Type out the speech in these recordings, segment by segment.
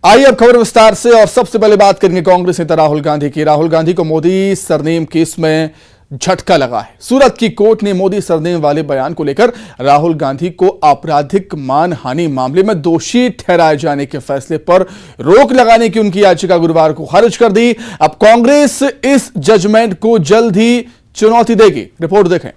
आइए अब खबर विस्तार से और सबसे पहले बात करेंगे कांग्रेस नेता राहुल गांधी की। राहुल गांधी को मोदी सरनेम केस में झटका लगा है। सूरत की कोर्ट ने मोदी सरनेम वाले बयान को लेकर राहुल गांधी को आपराधिक मानहानि मामले में दोषी ठहराए जाने के फैसले पर रोक लगाने की उनकी याचिका गुरुवार को खारिज कर दी। अब कांग्रेस इस जजमेंट को जल्द ही चुनौती देगी। रिपोर्ट देखें।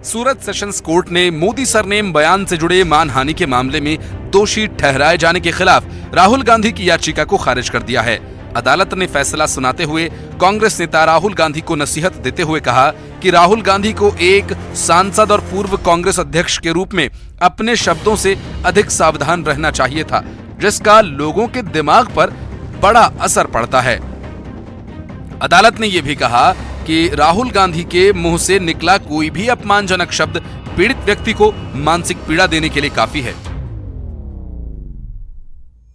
सूरत सेशंस कोर्ट ने मोदी सरनेम बयान से जुड़े मानहानि के मामले में दोषी ठहराए जाने के खिलाफ राहुल गांधी की याचिका को खारिज कर दिया है। अदालत ने फैसला सुनाते हुए कांग्रेस नेता राहुल गांधी को नसीहत देते हुए कहा कि राहुल गांधी को एक सांसद और पूर्व कांग्रेस अध्यक्ष के रूप में अपने शब्दों से अधिक सावधान रहना चाहिए था, जिसका लोगों के दिमाग पर बड़ा असर पड़ता है। अदालत ने यह भी कहा कि राहुल गांधी के मुंह से निकला कोई भी अपमानजनक शब्द पीड़ित व्यक्ति को मानसिक पीड़ा देने के लिए काफी है।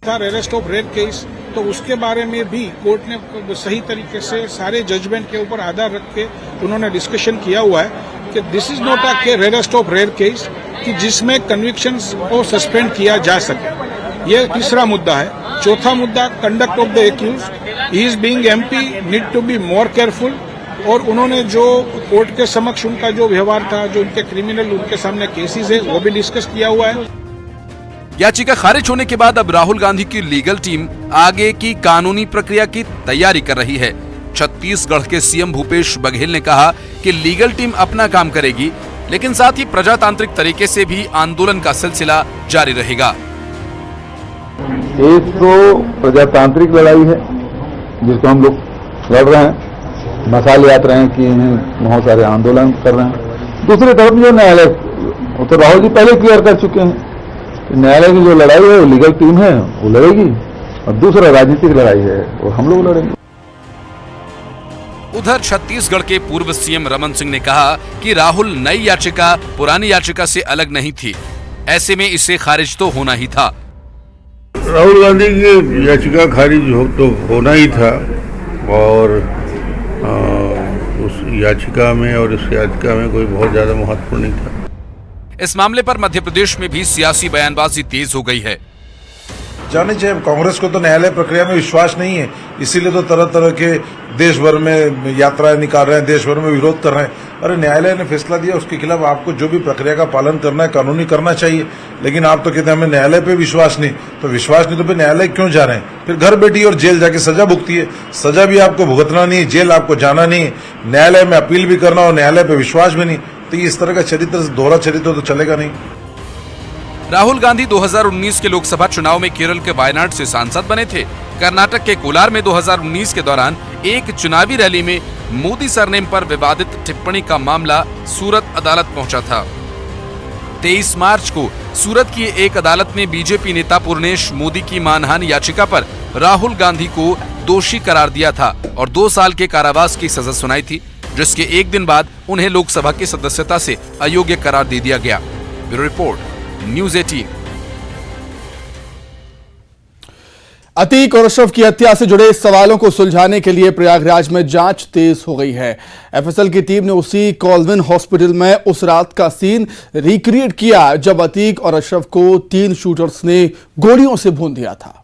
अरेस्ट ऑफ रेयर केस, तो उसके बारे में भी कोर्ट ने सही तरीके से सारे जजमेंट के ऊपर आधार रख के उन्होंने डिस्कशन किया हुआ है कि this is not a arrest of rare case कि जिसमें कन्विक्शंस को सस्पेंड किया जा सके। यह तीसरा मुद्दा है। चौथा मुद्दा, conduct of the accused, he is being MP, need to be more careful. और उन्होंने जो कोर्ट के समक्ष उनका जो व्यवहार था, जो उनके क्रिमिनल उनके सामने केसेस है, वो भी डिस्कस किया हुआ है। याचिका खारिज होने के बाद अब राहुल गांधी की लीगल टीम आगे की कानूनी प्रक्रिया की तैयारी कर रही है। छत्तीसगढ़ के सीएम भूपेश बघेल ने कहा कि लीगल टीम अपना काम करेगी, लेकिन साथ ही प्रजातांत्रिक तरीके से भी आंदोलन का सिलसिला जारी रहेगा। एक तो प्रजातांत्रिक लड़ाई है जिसको हम लोग लड़ रहे हैं, मसाल याद रहे हैं कि बहुत सारे आंदोलन कर रहे हैं। दूसरी तरफ जो न्यायालय, वो तो राहुल जी पहले क्लियर कर चुके हैं, न्यायालय की जो लड़ाई है वो लीगल टीम है वो लड़ेगी, और दूसरा राजनीतिक लड़ाई है वो हम लोग लड़ेंगे। उधर छत्तीसगढ़ के पूर्व सीएम रमन सिंह ने कहा कि राहुल नई याचिका पुरानी याचिका से अलग नहीं थी, ऐसे में इसे खारिज तो होना ही था। राहुल गांधी की याचिका खारिज तो होना ही था, और उस याचिका में और इस याचिका में कोई बहुत ज्यादा महत्वपूर्ण नहीं था। इस मामले पर मध्य प्रदेश में भी सियासी बयानबाजी तेज हो गई है। जाने चाहिए, कांग्रेस को तो न्यायालय प्रक्रिया में विश्वास नहीं है, इसीलिए तो तरह तरह के देश भर में यात्राएं निकाल रहे हैं, देश भर में विरोध कर रहे हैं। अरे न्यायालय ने फैसला दिया, उसके खिलाफ आपको जो भी प्रक्रिया का पालन करना है कानूनी करना चाहिए। लेकिन आप तो कहते हैं हमें न्यायालय पे विश्वास नहीं, तो विश्वास नहीं तो फिर न्यायालय क्यों जा रहे हैं? फिर घर बैठिए और जेल जाके सजा भुगती है। सजा भी आपको भुगतना नहीं है, जेल आपको जाना नहीं है, न्यायालय में अपील भी करना और न्यायालय पे विश्वास भी नहीं, तो इस तरह का चरित्र, दोहरा चरित्र तो चलेगा नहीं। राहुल गांधी 2019 के लोकसभा चुनाव में केरल के वायनाड से सांसद बने थे। कर्नाटक के कोलार में 2019 के दौरान एक चुनावी रैली में मोदी सरनेम पर विवादित टिप्पणी का मामला सूरत अदालत पहुंचा था। 23 मार्च को सूरत की एक अदालत ने बीजेपी नेता पूर्णेश मोदी की मानहानि याचिका पर राहुल गांधी को दोषी करार दिया था और 2 साल के कारावास की सजा सुनाई थी, जिसके एक दिन बाद उन्हें लोकसभा की सदस्यता से अयोग्य करार दे दिया गया। Bureau report, news 18। अतीक और अशरफ की हत्या से जुड़े सवालों को सुलझाने के लिए प्रयागराज में जांच तेज हो गई है। एफएसएल की टीम ने उसी कॉल्विन हॉस्पिटल में उस रात का सीन रिक्रिएट किया जब अतीक और अशरफ को 3 शूटर्स ने गोलियों से भून दिया था।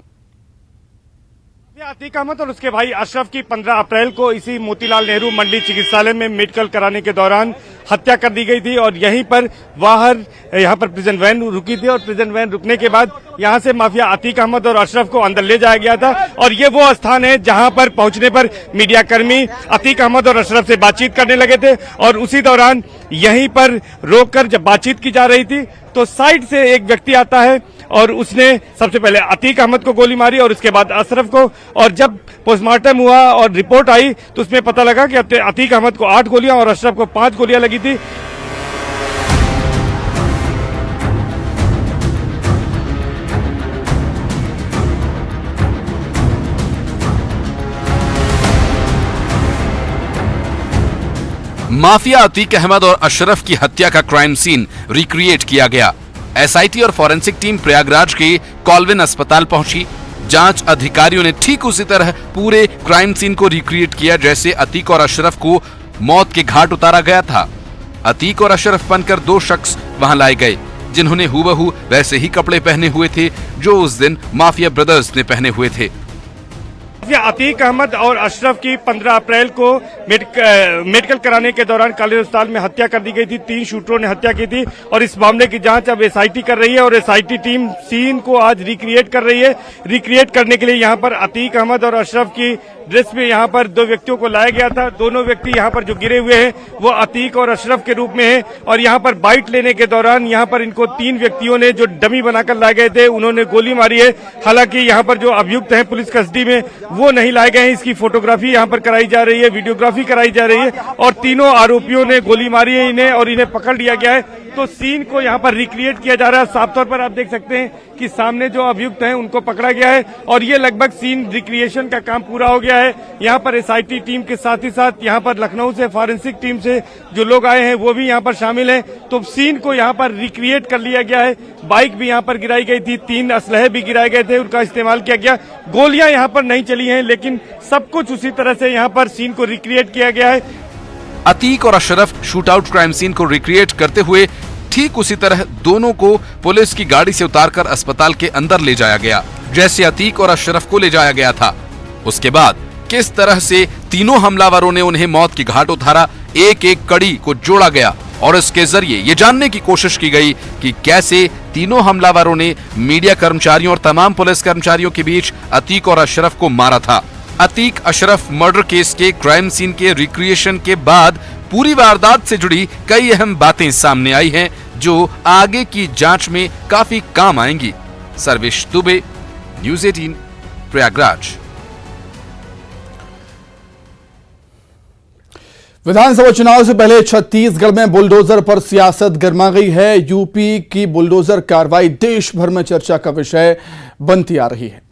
अतीक अहमद और उसके भाई अशरफ की 15 अप्रैल को इसी मोतीलाल नेहरू मंडी चिकित्सालय में मेडिकल कराने के दौरान हत्या कर दी गई थी, और यहीं पर बाहर यहाँ पर प्रिजन वैन रुकी थी, और प्रिजन वैन रुकने के बाद यहाँ से माफिया अतीक अहमद और अशरफ को अंदर ले जाया गया था। और ये वो स्थान है जहाँ पर पहुंचने पर मीडिया कर्मी अतीक अहमद और अशरफ से बातचीत करने लगे थे, और उसी दौरान यहीं पर रोककर जब बातचीत की जा रही थी तो साइड से एक व्यक्ति आता है और उसने सबसे पहले अतीक अहमद को गोली मारी और उसके बाद अशरफ को। और जब पोस्टमार्टम हुआ और रिपोर्ट आई तो उसमें पता लगा कि अतीक अहमद को 8 गोलियां और अशरफ को 5 गोलियां लगी थी। माफिया अतीक अहमद और अशरफ की हत्या का क्राइम सीन रिक्रिएट किया गया। एसआईटी और फॉरेंसिक टीम प्रयागराज के कॉल्विन अस्पताल पहुंची। जांच अधिकारियों ने ठीक उसी तरह पूरे क्राइम सीन को रिक्रिएट किया जैसे अतीक और अशरफ को मौत के घाट उतारा गया था। अतीक और अशरफ बनकर दो शख्स वहां लाए गए जिन्होंने हूबहू वैसे ही कपड़े पहने हुए थे जो उस दिन माफिया ब्रदर्स ने पहने हुए थे। अतीक अहमद और अशरफ की 15 अप्रैल को मेडिकल कराने के दौरान कॉलेज अस्पताल में हत्या कर दी गई थी। 3 शूटरों ने हत्या की थी और इस मामले की जांच अब एसआईटी कर रही है और एसआईटी टीम सीन को आज रिक्रिएट कर रही है। रिक्रिएट करने के लिए यहां पर अतीक अहमद और अशरफ की ड्रेस में यहां पर 2 व्यक्तियों को लाया गया था। दोनों व्यक्ति यहां पर जो गिरे हुए हैं वो अतीक और अशरफ के रूप में हैं और यहां पर बाइट लेने के दौरान यहां पर इनको 3 व्यक्तियों ने जो डमी बनाकर लाए गए थे उन्होंने गोली मारी है। हालांकि यहां पर जो अभियुक्त हैं पुलिस कस्टडी में वो नहीं लाए गए हैं। इसकी फोटोग्राफी यहां पर कराई जा रही है, वीडियोग्राफी कराई जा रही है और तीनों आरोपियों ने गोली मारी है इन्हें और इन्हें पकड़ लिया गया है। तो सीन को यहां पर रिक्रिएट किया जा रहा है। साफ तौर पर आप देख सकते हैं कि सामने जो अभियुक्त हैं उनको पकड़ा गया है और ये लगभग सीन रिक्रिएशन का काम पूरा हो गया है। यहां पर एसआईटी टीम के साथ ही साथ यहां पर लखनऊ से फॉरेंसिक टीम से जो लोग आए हैं वो भी यहां पर शामिल हैं। तो सीन को यहां पर रिक्रिएट कर लिया गया है। बाइक भी यहां पर गिराई गई थी, 3 असलहे भी गिराए गए थे, उनका इस्तेमाल किया गया। गोलियां यहां पर नहीं चली हैं लेकिन सब कुछ उसी तरह से यहां पर सीन को रिक्रिएट किया गया है। अतीक और अशरफ शूटआउट क्राइम सीन को रिक्रिएट करते हुए ठीक उसी तरह दोनों को पुलिस की गाड़ी से उतारकर अस्पताल के अंदर ले जाया गया जैसे अतीक और अशरफ को ले जाया गया था। उसके बाद किस तरह से तीनों हमलावरों ने उन्हें मौत की घाट उतारा, एक एक कड़ी को जोड़ा गया और इसके जरिए ये जानने की कोशिश की गई कि कैसे तीनों हमलावरों ने मीडिया कर्मचारियों और तमाम पुलिस कर्मचारियों के बीच अतीक और अशरफ को मारा था। अतीक अशरफ मर्डर केस के क्राइम सीन के रिक्रिएशन के बाद पूरी वारदात से जुड़ी कई अहम बातें सामने आई हैं जो आगे की जांच में काफी काम आएंगी। सर्वेश दुबे, न्यूज़ 18, प्रयागराज। विधानसभा चुनाव से पहले छत्तीसगढ़ में बुलडोजर पर सियासत गर्मा गई है। यूपी की बुलडोजर कार्रवाई देश भर में चर्चा का विषय बनती आ रही है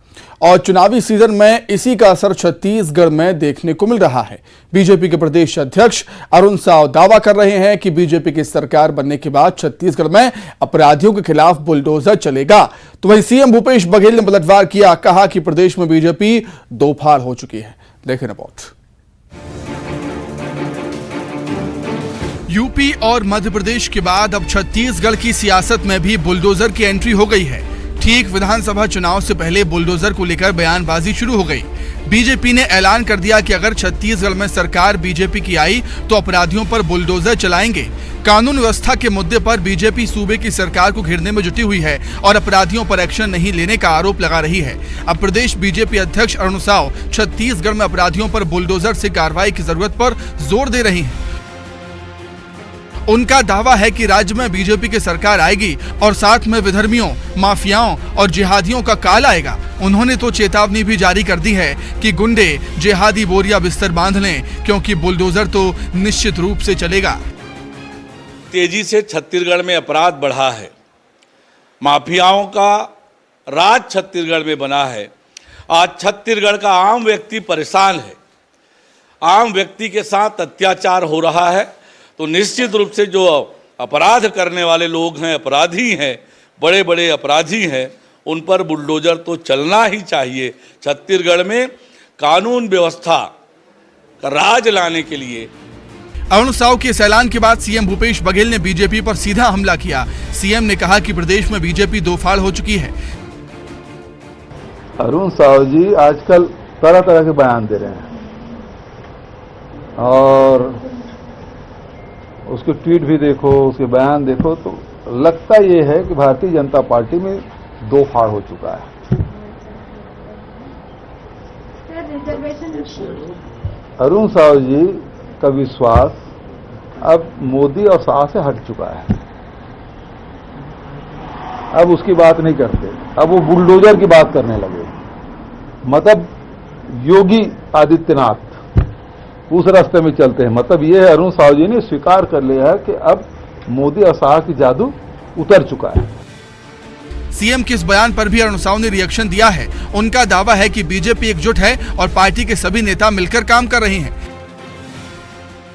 और चुनावी सीजन में इसी का असर छत्तीसगढ़ में देखने को मिल रहा है। बीजेपी के प्रदेश अध्यक्ष अरुण साव दावा कर रहे हैं कि बीजेपी की सरकार बनने के बाद छत्तीसगढ़ में अपराधियों के खिलाफ बुलडोजर चलेगा। तो वहीं सीएम भूपेश बघेल ने पलटवार किया, कहा कि प्रदेश में बीजेपी दो फाड़ हो चुकी है। देखें रिपोर्ट। यूपी और मध्य प्रदेश के बाद अब छत्तीसगढ़ की सियासत में भी बुलडोजर की एंट्री हो गई है। ठीक विधानसभा चुनाव से पहले बुलडोजर को लेकर बयानबाजी शुरू हो गई। बीजेपी ने ऐलान कर दिया कि अगर छत्तीसगढ़ में सरकार बीजेपी की आई तो अपराधियों पर बुलडोजर चलाएंगे। कानून व्यवस्था के मुद्दे पर बीजेपी सूबे की सरकार को घेरने में जुटी हुई है और अपराधियों पर एक्शन नहीं लेने का आरोप लगा रही है। अब प्रदेश बीजेपी अध्यक्ष अरुण साव छत्तीसगढ़ में अपराधियों पर बुलडोजर से कार्रवाई की जरूरत पर जोर दे रही है। उनका दावा है कि राज्य में बीजेपी की सरकार आएगी और साथ में विधर्मियों, माफियाओं और जिहादियों का काल आएगा। उन्होंने तो चेतावनी भी जारी कर दी है कि गुंडे जिहादी बोरिया बिस्तर बांध लें क्योंकि बुलडोजर तो निश्चित रूप से चलेगा। तेजी से छत्तीसगढ़ में अपराध बढ़ा है, माफियाओं का राज छत्तीसगढ़ में बना है। आज छत्तीसगढ़ का आम व्यक्ति परेशान है, आम व्यक्ति के साथ अत्याचार हो रहा है। तो निश्चित रूप से जो अपराध करने वाले लोग हैं, अपराधी हैं, बड़े बड़े अपराधी हैं, उन पर बुलडोजर तो चलना ही चाहिए। छत्तीसगढ़ में कानून व्यवस्था का राज लाने के लिए। अरुण साव के इस ऐलान के बाद सीएम भूपेश बघेल ने बीजेपी पर सीधा हमला किया। सीएम ने कहा कि प्रदेश में बीजेपी दो फाड़ हो चुकी है। अरुण साव जी आजकल तरह तरह के बयान दे रहे हैं और उसके ट्वीट भी देखो, उसके बयान देखो तो लगता ये है कि भारतीय जनता पार्टी में दो फाड़ हो चुका है। अरुण साव जी का विश्वास अब मोदी और शाह से हट चुका है। अब उसकी बात नहीं करते, अब वो बुलडोजर की बात करने लगे। मतलब योगी आदित्यनाथ उस रास्ते में चलते हैं। मतलब ये है अरुण साव जी ने स्वीकार कर लिया है कि अब मोदी और शाह की जादू उतर चुका है। सीएम के इस बयान पर भी अरुण साव ने रिएक्शन दिया है। उनका दावा है कि बीजेपी एकजुट है और पार्टी के सभी नेता मिलकर काम कर रहे हैं।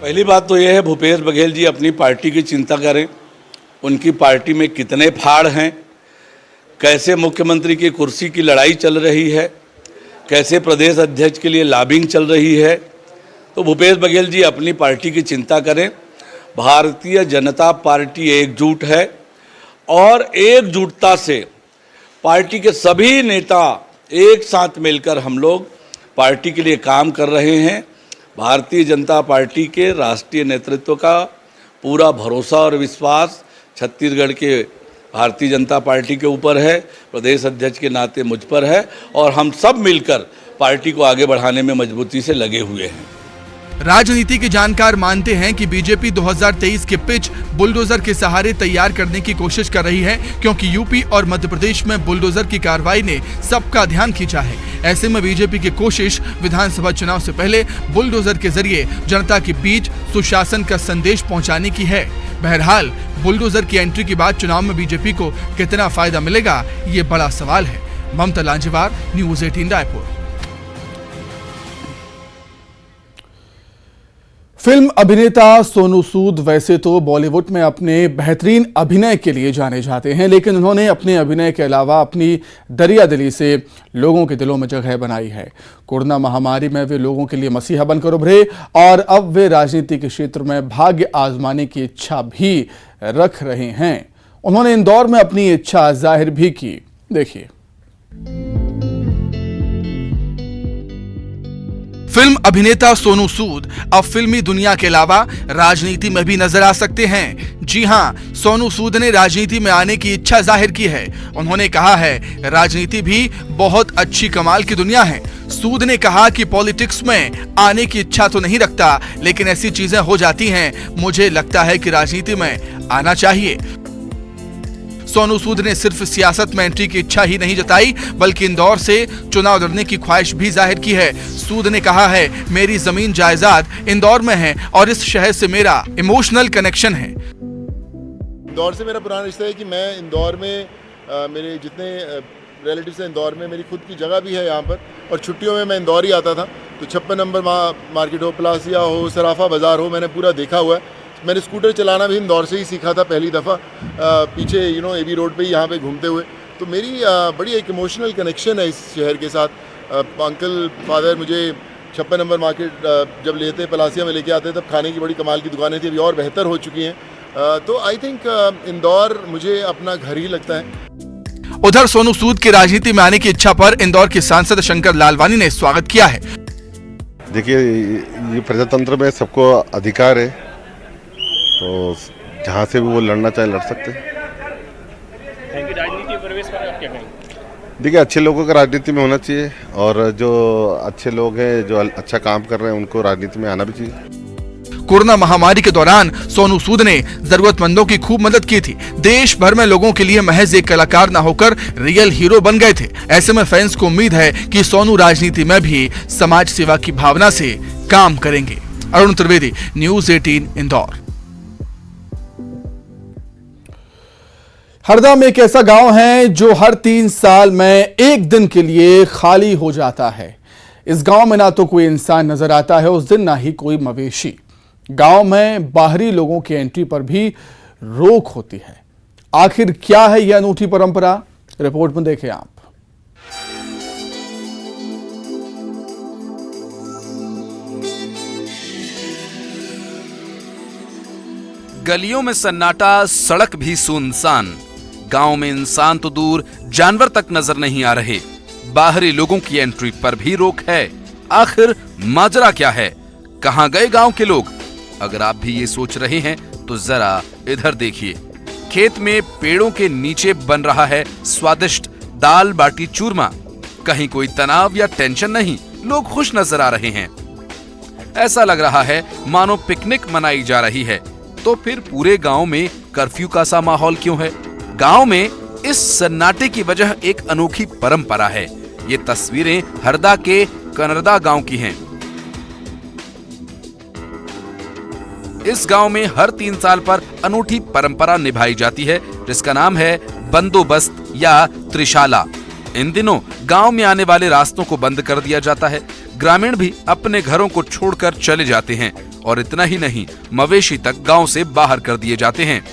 पहली बात तो यह है भूपेश बघेल जी अपनी पार्टी की चिंता करें। उनकी पार्टी में कितने फाड़ हैं, कैसे मुख्यमंत्री की कुर्सी की लड़ाई चल रही है, कैसे प्रदेश अध्यक्ष के लिए लॉबिंग चल रही है। तो भूपेश बघेल जी अपनी पार्टी की चिंता करें। भारतीय जनता पार्टी एकजुट है और एकजुटता से पार्टी के सभी नेता एक साथ मिलकर हम लोग पार्टी के लिए काम कर रहे हैं। भारतीय जनता पार्टी के राष्ट्रीय नेतृत्व का पूरा भरोसा और विश्वास छत्तीसगढ़ के भारतीय जनता पार्टी के ऊपर है, प्रदेश अध्यक्ष के नाते मुझ पर है और हम सब मिलकर पार्टी को आगे बढ़ाने में मजबूती से लगे हुए हैं। राजनीति के जानकार मानते हैं कि बीजेपी 2023 के पिच बुलडोजर के सहारे तैयार करने की कोशिश कर रही है, क्योंकि यूपी और मध्य प्रदेश में बुलडोजर की कार्रवाई ने सबका ध्यान खींचा है। ऐसे में बीजेपी की कोशिश विधानसभा चुनाव से पहले बुलडोजर के जरिए जनता के बीच सुशासन का संदेश पहुंचाने की है। बहरहाल बुलडोजर की एंट्री के बाद चुनाव में बीजेपी को कितना फायदा मिलेगा, ये बड़ा सवाल है। ममता लांजेवार, न्यूज़ 18 रायपुर। फिल्म अभिनेता सोनू सूद वैसे तो बॉलीवुड में अपने बेहतरीन अभिनय के लिए जाने जाते हैं, लेकिन उन्होंने अपने अभिनय के अलावा अपनी दरियादिली से लोगों के दिलों में जगह बनाई है। कोरोना महामारी में वे लोगों के लिए मसीहा बनकर उभरे और अब वे राजनीति के क्षेत्र में भाग्य आजमाने की इच्छा भी रख रहे हैं। उन्होंने इंदौर में अपनी इच्छा जाहिर भी की। देखिए। फिल्म अभिनेता सोनू सूद अब फिल्मी दुनिया के अलावा राजनीति में भी नजर आ सकते हैं। जी हां, सोनू सूद ने राजनीति में आने की इच्छा जाहिर की है। उन्होंने कहा है, राजनीति भी बहुत अच्छी कमाल की दुनिया है। सूद ने कहा कि पॉलिटिक्स में आने की इच्छा तो नहीं रखता, लेकिन ऐसी चीजें हो जाती हैं, मुझे लगता है कि राजनीति में आना चाहिए। सोनू सूद ने सिर्फ सियासत में एंट्री की इच्छा ही नहीं जताई, बल्कि इंदौर से चुनाव लड़ने की ख्वाहिश भी जाहिर की है। सूद ने कहा है, मेरी जमीन जायदाद इंदौर में है और इस शहर से मेरा इमोशनल कनेक्शन है। इंदौर से मेरा पुराना रिश्ता है कि मैं इंदौर में मेरे जितने रिलेटिव्स हैं इंदौर में, मेरी खुद की जगह भी है यहाँ पर, और छुट्टियों में मैं इंदौर ही आता था। तो 56 नंबर मार्केट हो, प्लासिया हो, सराफा बाज़ार हो, मैंने पूरा देखा हुआ है। मैंने स्कूटर चलाना भी इंदौर से ही सीखा था पहली दफ़ा, पीछे एबी रोड पे ही यहाँ पे घूमते हुए। तो मेरी बड़ी एक इमोशनल कनेक्शन है इस शहर के साथ। अंकल फादर मुझे 56 नंबर मार्केट जब लेते पलासिया में लेके आते तब खाने की बड़ी कमाल की दुकानें थी, अभी और बेहतर हो चुकी हैं। तो आई थिंक इंदौर मुझे अपना घर ही लगता है। उधर सोनू सूद के राजनीति में आने की इच्छा पर इंदौर के सांसद शंकर लालवानी ने स्वागत किया है। देखिए, ये प्रजातंत्र में सबको अधिकार है, तो जहाँ से भी वो लड़ना चाहे लड़ सकते हैं। राजनीति प्रवेश पर आप क्या कहेंगे? देखिए, अच्छे लोगों का राजनीति में होना चाहिए और जो अच्छे लोग हैं, जो अच्छा काम कर रहे हैं, उनको राजनीति में आना भी चाहिए। कोरोना महामारी के दौरान सोनू सूद ने जरूरतमंदों की खूब मदद की थी। देश भर में लोगों के लिए महज एक कलाकार न होकर रियल हीरो बन गए थे। ऐसे में फैंस को उम्मीद है कि सोनू राजनीति में भी समाज सेवा की भावना से काम करेंगे। अरुण त्रिवेदी, न्यूज़ 18 इंदौर। हरदा में एक ऐसा गांव है जो हर 3 साल में एक दिन के लिए खाली हो जाता है। इस गांव में ना तो कोई इंसान नजर आता है उस दिन, ना ही कोई मवेशी। गांव में बाहरी लोगों की एंट्री पर भी रोक होती है। आखिर क्या है यह अनूठी परंपरा, रिपोर्ट में देखें आप। गलियों में सन्नाटा, सड़क भी सुनसान। गांव में इंसान तो दूर, जानवर तक नजर नहीं आ रहे। बाहरी लोगों की एंट्री पर भी रोक है। आखिर माजरा क्या है? कहां गए गांव के लोग? अगर आप भी ये सोच रहे हैं तो जरा इधर देखिए। खेत में पेड़ों के नीचे बन रहा है स्वादिष्ट दाल बाटी चूरमा। कहीं कोई तनाव या टेंशन नहीं, लोग खुश नजर आ रहे हैं। ऐसा लग रहा है मानो पिकनिक मनाई जा रही है। तो फिर पूरे गांव में कर्फ्यू का सा माहौल क्यों है? गांव में इस सन्नाटे की वजह एक अनोखी परंपरा है। ये तस्वीरें हरदा के कनरदा गांव की हैं। इस गांव में हर 3 साल पर अनूठी परंपरा निभाई जाती है, जिसका नाम है बंदोबस्त या त्रिशाला। इन दिनों गांव में आने वाले रास्तों को बंद कर दिया जाता है। ग्रामीण भी अपने घरों को छोड़कर चले जाते हैं और इतना ही नहीं, मवेशी तक गांव से बाहर कर दिए जाते हैं।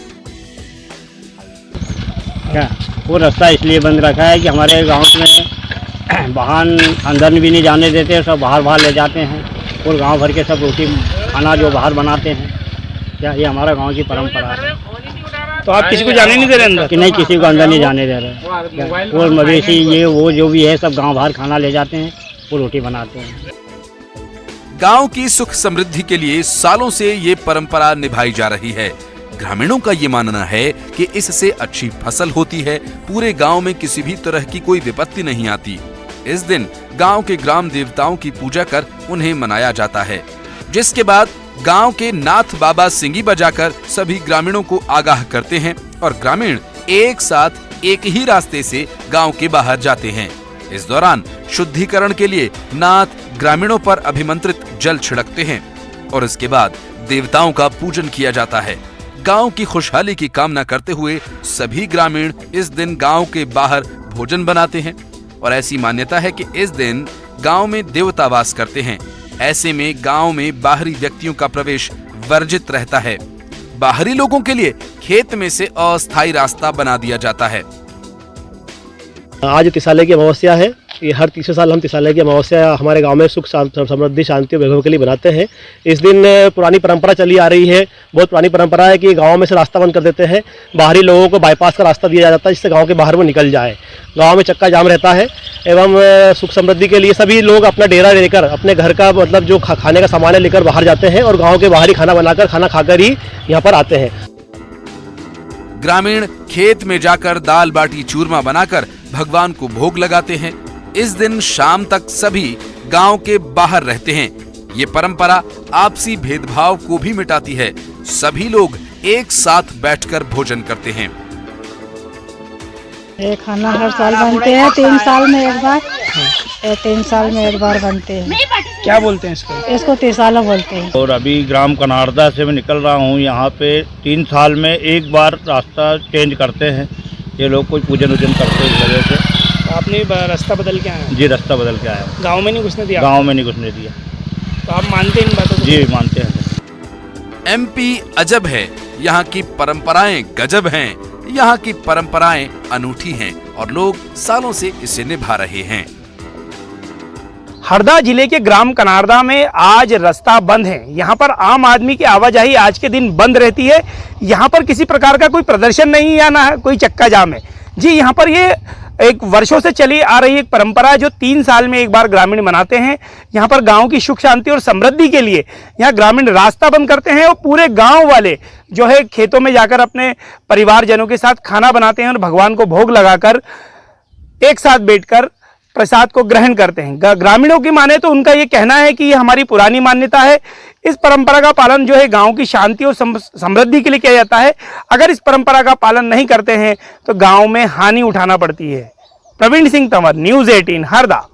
क्या वो रास्ता इसलिए बंद रखा है कि हमारे गांव में वाहन अंदर भी नहीं जाने देते, सब बाहर ले जाते हैं और गांव भर के सब रोटी खाना जो बाहर बनाते हैं क्या ये हमारा गांव की परंपरा है। तो आप किसी को जाने नहीं दे रहे अंदर? कि नहीं, किसी को अंदर नहीं जाने दे रहे। वो मवेशी ये वो जो भी है सब गांव बाहर खाना ले जाते हैं, वो रोटी बनाते हैं। गांव की सुख समृद्धि के लिए सालों से ये परंपरा निभाई जा रही है। ग्रामीणों का ये मानना है कि इससे अच्छी फसल होती है, पूरे गांव में किसी भी तरह की कोई विपत्ति नहीं आती। इस दिन गांव के ग्राम देवताओं की पूजा कर उन्हें मनाया जाता है, जिसके बाद गांव के नाथ बाबा सिंगी बजाकर सभी ग्रामीणों को आगाह करते हैं और ग्रामीण एक साथ एक ही रास्ते से गांव के बाहर जाते हैं। इस दौरान शुद्धिकरण के लिए नाथ ग्रामीणों पर अभिमंत्रित जल छिड़कते हैं और इसके बाद देवताओं का पूजन किया जाता है। गांव की खुशहाली की कामना करते हुए सभी ग्रामीण इस दिन गांव के बाहर भोजन बनाते हैं और ऐसी मान्यता है कि इस दिन गांव में देवता वास करते हैं। ऐसे में गांव में बाहरी व्यक्तियों का प्रवेश वर्जित रहता है। बाहरी लोगों के लिए खेत में से अस्थायी रास्ता बना दिया जाता है। आज तिसाले की अमावस्या है। ये हर तीसरे साल हम तिसाले की अमावस्या हमारे गांव में सुख समृद्धि शांति और वैभव के लिए बनाते हैं। इस दिन पुरानी परंपरा चली आ रही है, बहुत पुरानी परंपरा है कि गांव में से रास्ता बंद कर देते हैं, बाहरी लोगों को बाईपास का रास्ता दिया जाता है जिससे गांव के बाहर वो निकल जाए। गांव में चक्का जाम रहता है एवं सुख समृद्धि के लिए सभी लोग अपना डेरा लेकर अपने घर का मतलब जो खाने का सामान है लेकर बाहर जाते हैं और गाँव के बाहर ही खाना बनाकर खाना खाकर ही यहाँ पर आते हैं। ग्रामीण खेत में जाकर दाल बाटी चूरमा बनाकर भगवान को भोग लगाते हैं। इस दिन शाम तक सभी गांव के बाहर रहते हैं। ये परंपरा आपसी भेदभाव को भी मिटाती है। सभी लोग एक साथ बैठकर भोजन करते हैं। ये खाना हर साल बनते हैं, 3 साल में एक बार, 3 साल में एक बार बनते हैं। क्या बोलते हैं इसको? इसको तिसाला बोलते हैं। और अभी ग्राम कनारदा से मैं निकल रहा हूँ। यहाँ पे 3 साल में एक बार रास्ता चेंज करते हैं। ये लोग कोई पूजन वूजन करते हैं इस वजह से। आपने रास्ता बदल के आए? जी, रास्ता बदल के आया। गांव में नहीं घुसने दिया? गांव में नहीं घुसने दिया। तो आप मानते हैं इन बातों को? जी मानते हैं। एमपी अजब है, यहाँ की परंपराएं गजब हैं। यहाँ की परंपराएं अनूठी हैं और लोग सालों से इसे निभा रहे हैं। हरदा जिले के ग्राम कनारदा में आज रास्ता बंद है। यहाँ पर आम आदमी की आवाजाही आज के दिन बंद रहती है। यहाँ पर किसी प्रकार का कोई प्रदर्शन नहीं या ना कोई चक्का जाम है। जी, यहाँ पर ये एक वर्षों से चली आ रही एक परंपरा है जो 3 साल में एक बार ग्रामीण मनाते हैं। यहाँ पर गांव की सुख शांति और समृद्धि के लिए यहाँ ग्रामीण रास्ता बंद करते हैं और पूरे गांव वाले जो है खेतों में जाकर अपने परिवारजनों के साथ खाना बनाते हैं और भगवान को भोग लगाकर एक साथ बैठकर प्रसाद को ग्रहण करते हैं। ग्रामीणों की माने तो उनका ये कहना है कि ये हमारी पुरानी मान्यता है। इस परंपरा का पालन जो है गांव की शांति और समृद्धि के लिए किया जाता है। अगर इस परंपरा का पालन नहीं करते हैं तो गांव में हानि उठाना पड़ती है। प्रवीण सिंह तंवर, न्यूज़ 18 हरदा।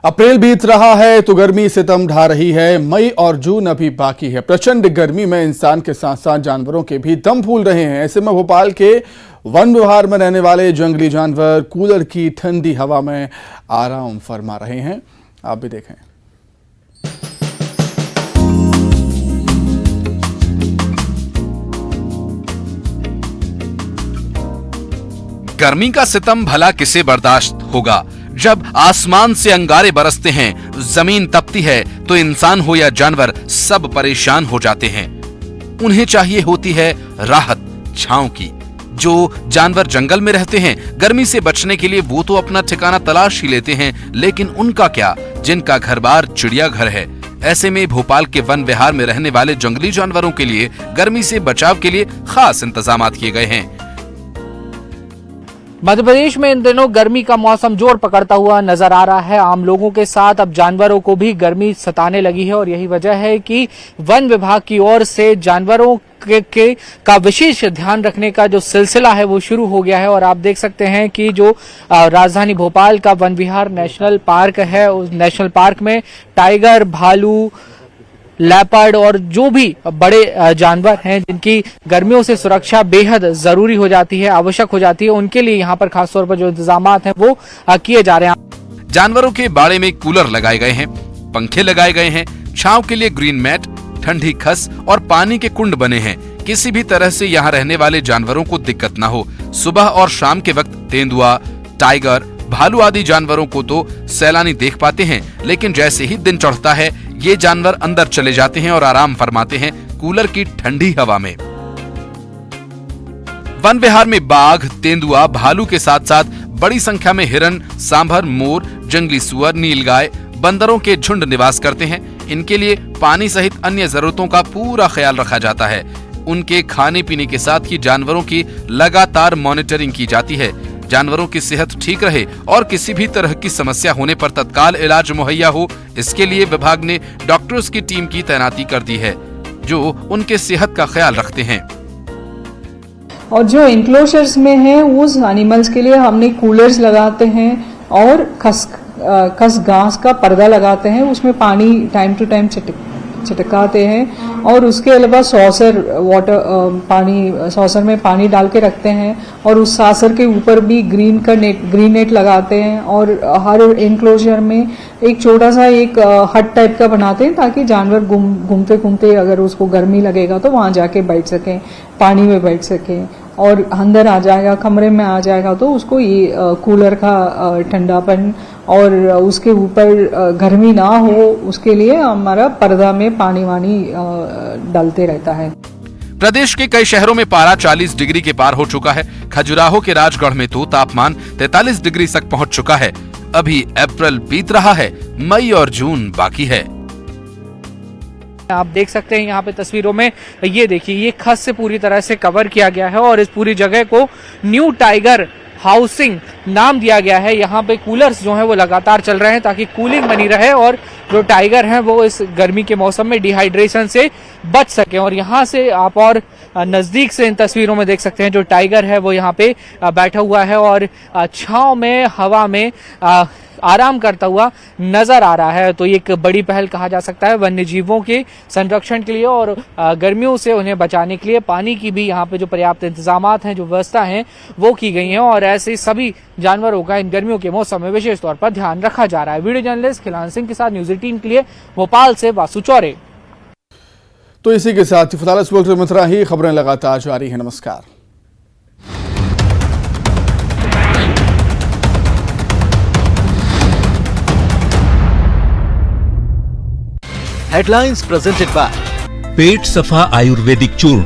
अप्रैल बीत रहा है तो गर्मी सितम ढा रही है। मई और जून अभी बाकी है। प्रचंड गर्मी में इंसान के साथ साथ जानवरों के भी दम फूल रहे हैं। ऐसे में भोपाल के वन विहार में रहने वाले जंगली जानवर कूलर की ठंडी हवा में आराम फरमा रहे हैं। आप भी देखें। गर्मी का सितम भला किसे बर्दाश्त होगा। जब आसमान से अंगारे बरसते हैं, जमीन तपती है तो इंसान हो या जानवर सब परेशान हो जाते हैं। उन्हें चाहिए होती है राहत, छांव की। जो जानवर जंगल में रहते हैं, गर्मी से बचने के लिए वो तो अपना ठिकाना तलाश ही लेते हैं, लेकिन उनका क्या, जिनका घर बार चिड़ियाघर है। ऐसे में भोपाल के वन विहार में रहने वाले जंगली जानवरों के लिए गर्मी से बचाव के लिए खास इंतजाम किए गए हैं। मध्य प्रदेश में इन दिनों गर्मी का मौसम जोर पकड़ता हुआ नजर आ रहा है। आम लोगों के साथ अब जानवरों को भी गर्मी सताने लगी है और यही वजह है कि वन विभाग की ओर से जानवरों का विशेष ध्यान रखने का जो सिलसिला है वो शुरू हो गया है। और आप देख सकते हैं कि जो राजधानी भोपाल का वन विहार नेशनल पार्क है, उस नेशनल पार्क में टाइगर, भालू, लेपर्ड और जो भी बड़े जानवर हैं जिनकी गर्मियों से सुरक्षा बेहद जरूरी हो जाती है, आवश्यक हो जाती है, उनके लिए यहाँ पर खासतौर पर जो इंतजाम हैं वो किए जा रहे हैं। जानवरों के बाड़े में कूलर लगाए गए हैं, पंखे लगाए गए हैं, छांव के लिए ग्रीन मैट, ठंडी खस और पानी के कुंड बने हैं। किसी भी तरह से यहाँ रहने वाले जानवरों को दिक्कत न हो। सुबह और शाम के वक्त तेंदुआ, टाइगर, भालू आदि जानवरों को तो सैलानी देख पाते हैं, लेकिन जैसे ही दिन चढ़ता है ये जानवर अंदर चले जाते हैं और आराम फरमाते हैं कूलर की ठंडी हवा में। वन विहार में बाघ, तेंदुआ, भालू के साथ साथ बड़ी संख्या में हिरन, सांभर, मोर, जंगली सुअर, नीलगाय, बंदरों के झुंड निवास करते हैं। इनके लिए पानी सहित अन्य जरूरतों का पूरा ख्याल रखा जाता है। उनके खाने पीने के साथ ही जानवरों की लगातार मॉनिटरिंग की जाती है। जानवरों की सेहत ठीक रहे और किसी भी तरह की समस्या होने पर तत्काल इलाज मुहैया हो, इसके लिए विभाग ने डॉक्टर्स की टीम की तैनाती कर दी है, जो उनके सेहत का ख्याल रखते हैं। और जो इंक्लोजर्स में है उस एनिमल्स के लिए हमने कूलर्स लगाते हैं और खस घास का पर्दा लगाते हैं, उसमें पानी टाइम टू टाइम छिटकाते हैं और उसके अलावा सॉसर में पानी डाल के रखते हैं और उस सॉसर के ऊपर भी ग्रीन नेट लगाते हैं और हर इंक्लोजर में एक छोटा सा एक हट टाइप का बनाते हैं ताकि जानवर घूमते घूमते अगर उसको गर्मी लगेगा तो वहां जाके बैठ सकें, पानी में बैठ सकें और अंदर आ जाएगा, कमरे में आ जाएगा तो उसको ये कूलर का ठंडापन और उसके ऊपर गर्मी ना हो, उसके लिए हमारा पर्दा में पानी वानी डालते रहता है। प्रदेश के कई शहरों में पारा 40 डिग्री के पार हो चुका है। खजुराहो के राजगढ़ में तो तापमान 43 डिग्री तक पहुंच चुका है। अभी अप्रैल बीत रहा है, मई और जून बाकी है। आप देख सकते हैं यहाँ पे तस्वीरों में, ये देखिए, ये खस से पूरी तरह से कवर किया गया है और इस पूरी जगह को न्यू टाइगर हाउसिंग नाम दिया गया है। यहाँ पे कूलर्स जो हैं वो लगातार चल रहे हैं ताकि कूलिंग बनी रहे और जो टाइगर हैं वो इस गर्मी के मौसम में डिहाइड्रेशन से बच सके। और यहाँ से आप और नजदीक से इन तस्वीरों में देख सकते हैं जो टाइगर है वो यहाँ पे बैठा हुआ है और छांव में, हवा में आराम करता हुआ नजर आ रहा है। तो ये एक बड़ी पहल कहा जा सकता है वन्य जीवों के संरक्षण के लिए और गर्मियों से उन्हें बचाने के लिए। पानी की भी यहाँ पे जो पर्याप्त इंतजामात हैं, जो व्यवस्था है वो की गई है और ऐसे सभी जानवरों का इन गर्मियों के मौसम में विशेष तौर पर ध्यान रखा जा रहा है। वीडियो जर्नलिस्ट खिलान सिंह के साथ न्यूज 18 के लिए भोपाल से वासु चौरे। तो इसी के साथ फिलहाल इस वक्त में इतना ही। खबरें लगातार जारी है। नमस्कार। हेडलाइंस प्रेजेंटेड बाय पेट सफा आयुर्वेदिक चूर्ण,